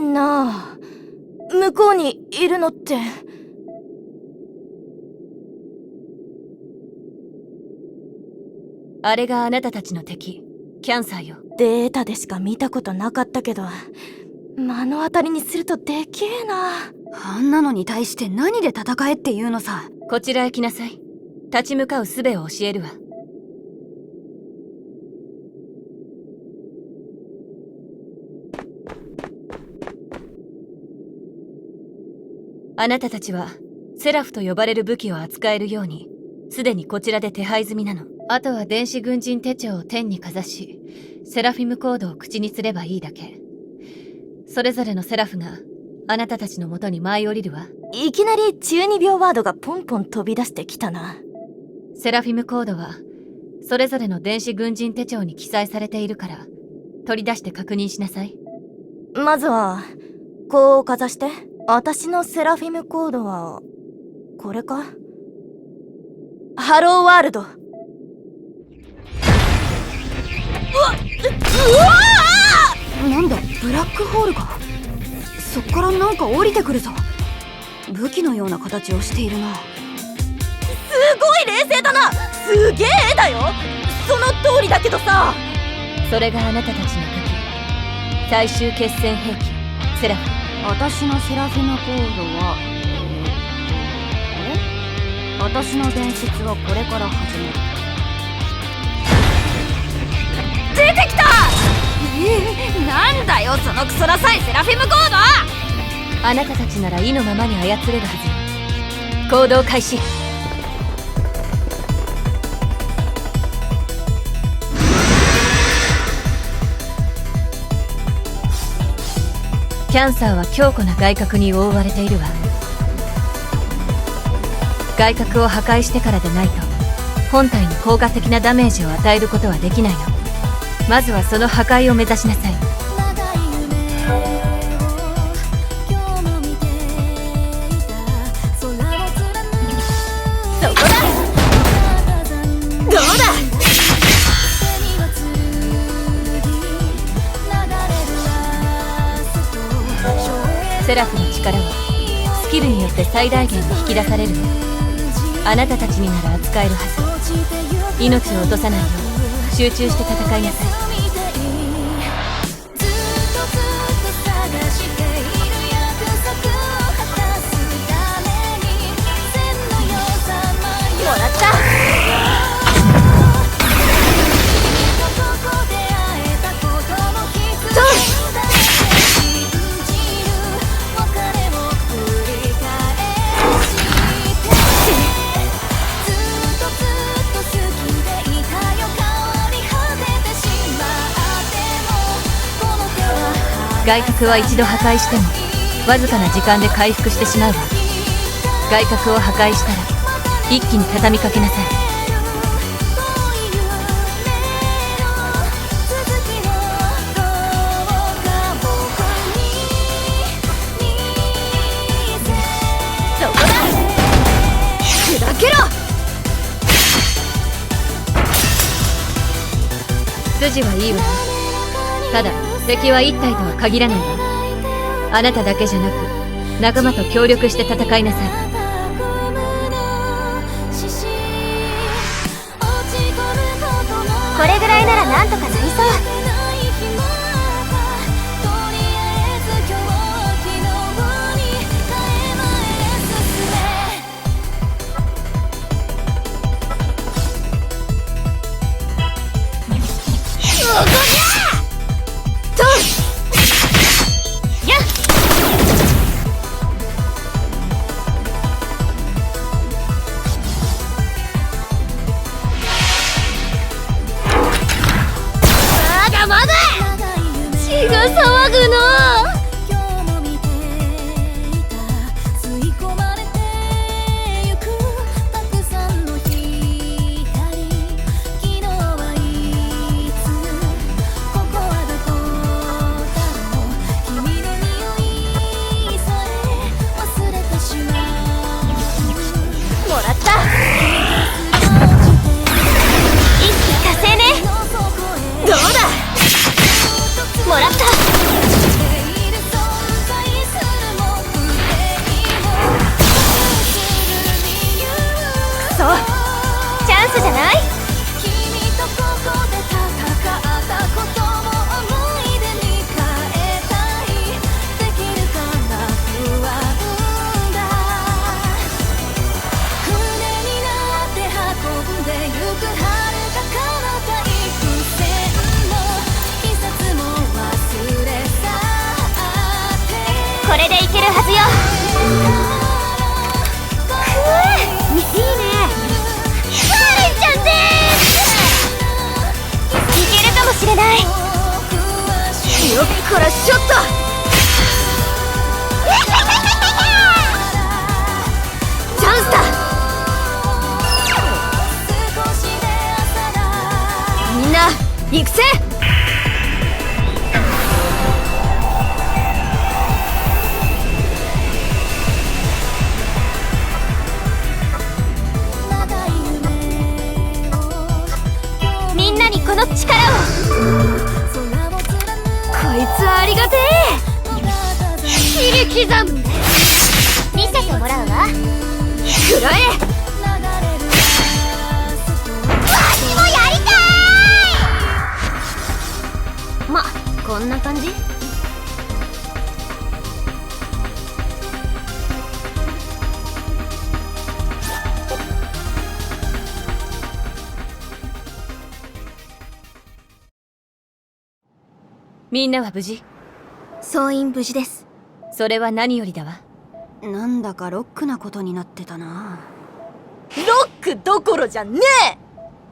なあ、向こうにいるのって。あれがあなたたちの敵、キャンサーよ。データでしか見たことなかったけど、目の当たりにするとでけえな。あんなのに対して何で戦えっていうのさ。こちらへ来なさい。立ち向かう術を教えるわ。あなたたちはセラフと呼ばれる武器を扱えるようにすでにこちらで手配済みなの。あとは電子軍人手帳を天にかざし、セラフィムコードを口にすればいいだけ。それぞれのセラフがあなたたちの元に舞い降りるわ。いきなり中二病ワードがポンポン飛び出してきたな。セラフィムコードはそれぞれの電子軍人手帳に記載されているから取り出して確認しなさい。まずはこうかざして。私のセラフィムコードはこれか。ハローワールド。うわなんだ、ブラックホールか。そっからなんか降りてくるぞ。武器のような形をしているな。すごい冷静だな。すげえ絵だよ。その通りだけどさ。それがあなたたちの武器、最終決戦兵器セラフ。私のセラフィムコードはあれ、私の伝説はこれから始まる。出てきた。なんだよそのクソダサいセラフィムコード。あなたたちなら意のままに操れるはずよ。行動開始。キャンサーは強固な外核に覆われているわ。外核を破壊してからでないと本体に効果的なダメージを与えることはできないの。まずはその破壊を目指しなさい。そこだ。どうだ。セラフの力はスキルによって最大限に引き出されるの。あなたたちになら扱えるはず。命を落とさないよう集中して戦いなさい。もらった。外核は一度破壊してもわずかな時間で回復してしまうわ。外核を破壊したら一気に畳みかけなさい。そこだ。砕けろ。筋はいいわね。ただ敵は一体とは限らないわ。あなただけじゃなく仲間と協力して戦いなさい。これぐらいならなんとかなりそう。血が騒ぐの。もらった。一気達成ね。どうだ。もらった。よ。いいね。カレンちゃんでーす。いけるかもしれない。よっこらしょっと。チャンスだ。みんな行くぜ。みんなにこの力を。こいつはありがてえ。切り刻む。見せてもらうわ。くらえ。わしもやりたい。ま、こんな感じ。みんなは無事？総員無事です。それは何よりだわ。なんだかロックなことになってたな。ロックどころじゃねえ。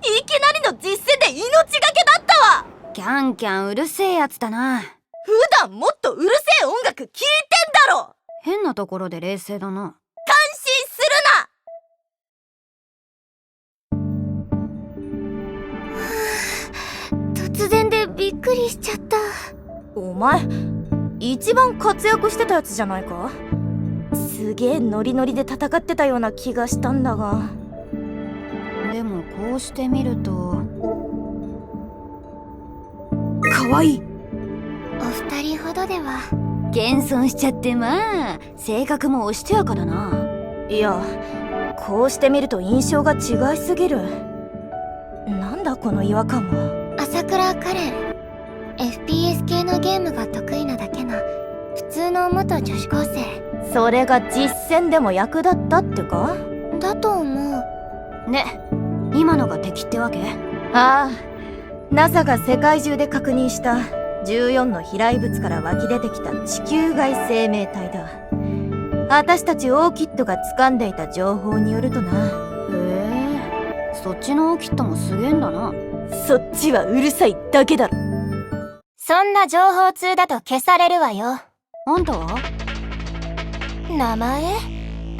いきなりの実戦で命がけだったわ。キャンキャンうるせえやつだな。普段もっとうるせえ音楽聴いてんだろ。変なところで冷静だな。感心するな。突然でびっくりしちゃった。お前一番活躍してたやつじゃないか。すげえノリノリで戦ってたような気がしたんだが。でもこうしてみるとかわいい。お二人ほどでは。謙遜しちゃって。まあ性格もおしとやかだな。いや、こうしてみると印象が違いすぎる。なんだこの違和感は。朝倉カレン、 FPS 系のゲームが得意なだけの普通の元女子高生。それが実戦でも役立ったってか。だと思う。で、今のが敵ってわけ？ああ、 NASA が世界中で確認した14の飛来物から湧き出てきた地球外生命体だ。私たちオーキッドが掴んでいた情報によるとな。へえ、そっちのオーキッドもすげえんだな。そっちはうるさいだけだろ。そんな情報通だと消されるわよ。あんたは？名前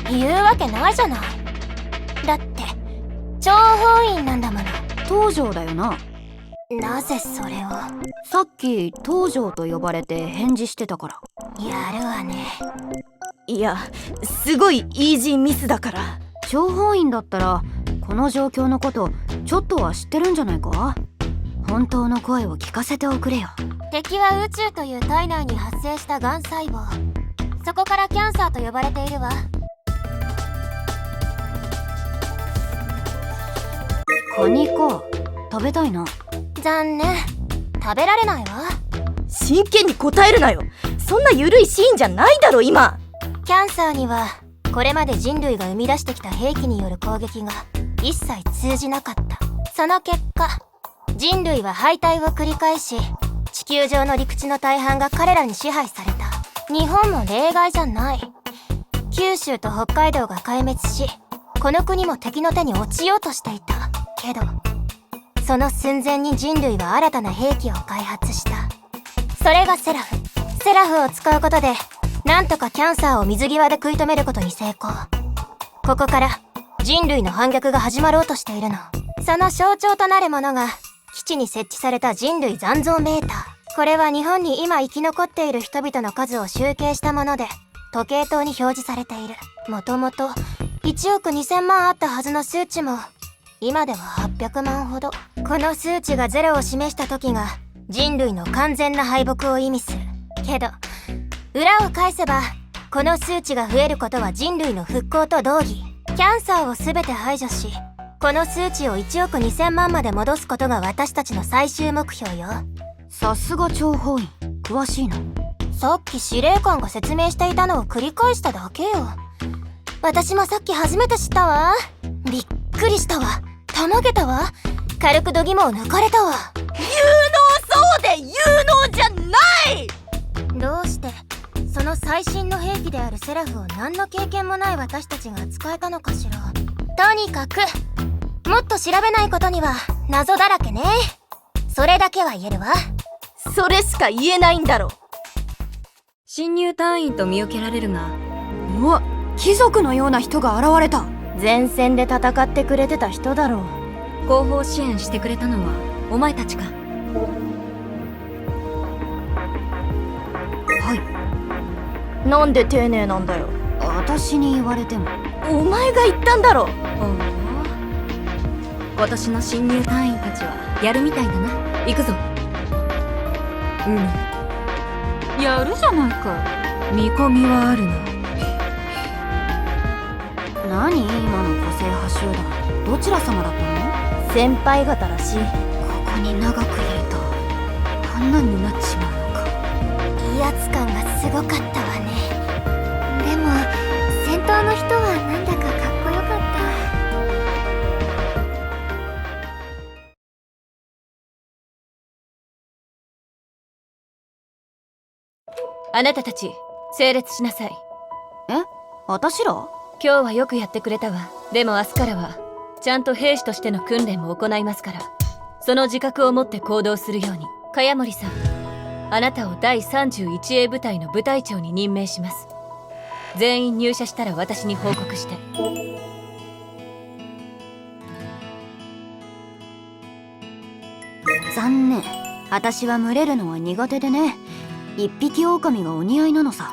言うわけないじゃない。だって諜報員なんだもの。東条だよな。なぜそれを。さっき東条と呼ばれて返事してたから。やるわね。いや、すごいイージーミスだから。諜報員だったらこの状況のことちょっとは知ってるんじゃないか。本当の声を聞かせておくれよ。敵は宇宙という体内に発生したがん細胞。そこからキャンサーと呼ばれているわ。カニか。食べたいな。残念、食べられないわ。真剣に答えるなよ。そんな緩いシーンじゃないだろ今。キャンサーにはこれまで人類が生み出してきた兵器による攻撃が一切通じなかった。その結果人類は敗退を繰り返し、地球上の陸地の大半が彼らに支配された。日本も例外じゃない。九州と北海道が壊滅し、この国も敵の手に落ちようとしていたけど、その寸前に人類は新たな兵器を開発した。それがセラフ。セラフを使うことでなんとかキャンサーを水際で食い止めることに成功。ここから人類の反逆が始まろうとしているの。その象徴となるものが基地に設置された人類残像メーター。これは日本に今生き残っている人々の数を集計したもので、時計塔に表示されている。もともと1億2000万あったはずの数値も今では800万ほど。この数値がゼロを示した時が人類の完全な敗北を意味する。けど裏を返せば、この数値が増えることは人類の復興と同義。キャンサーを全て排除し、この数値を1億2000万まで戻すことが私たちの最終目標よ。さすが諜報員、詳しいな。さっき司令官が説明していたのを繰り返しただけよ。私もさっき初めて知ったわ。びっくりしたわ。たまげたわ。軽く度肝を抜かれたわ。有能そうで有能じゃない。どうしてそのの最新の兵器であるセラフを何の経験もない私たちが扱えたのかしら。とにかくもっと調べないことには謎だらけね。それだけは言えるわ。それしか言えないんだろ。侵入隊員と見受けられるが、うわ、貴族のような人が現れた。前線で戦ってくれてた人だろう。後方支援してくれたのはお前たちか。はい。なんで丁寧なんだよ。私に言われても。お前が言ったんだろ。おお、今年の新入隊員たちはやるみたいだな。行くぞ。やるじゃないか。見込みはあるな。何今の個性派集団、どちら様だったの？先輩方らしい。ここに長くいるとあんなになっちまうのか。威圧感がすごかったわね。でも先頭の人はなんだかかっこよかった。あなたたち整列しなさい。え？私ら？今日はよくやってくれたわ。でも明日からはちゃんと兵士としての訓練も行いますから、その自覚を持って行動するように。茅森さん、あなたを第31営部隊の部隊長に任命します。全員入社したら私に報告して。残念。私は群れるのは苦手でね。一匹狼がお似合いなのさ。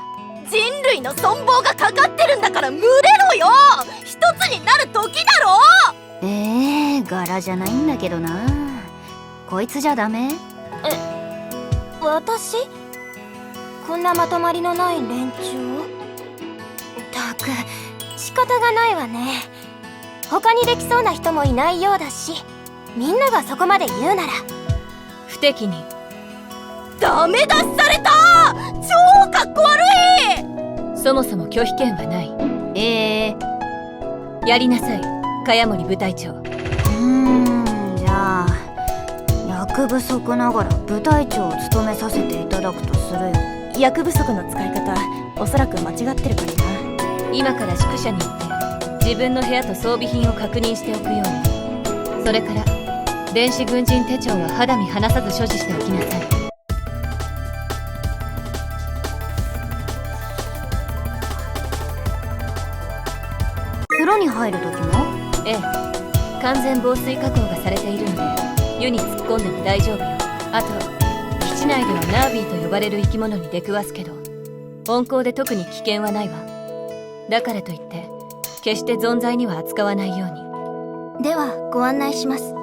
人類の存亡がかかってるんだから群れろよ。一つになる時だろ。柄じゃないんだけどな。こいつじゃダメ？私？こんなまとまりのない連中？ったく仕方がないわね。他にできそうな人もいないようだし、みんながそこまで言うなら。不敵に。ダメ出しされた。超かっこ悪い。そもそも拒否権はない。やりなさい、茅森部隊長。じゃあ役不足ながら部隊長を務めさせていただくとするよ。役不足の使い方、おそらく間違ってるからな。今から宿舎に行って自分の部屋と装備品を確認しておくように。それから電子軍人手帳は肌身離さず所持しておきなさい。風呂に入る時も？ええ、完全防水加工がされているので湯に突っ込んでも大丈夫よ。あと基地内ではナービーと呼ばれる生き物に出くわすけど、温厚で特に危険はないわ。だからといって決して存在には扱わないように。ではご案内します。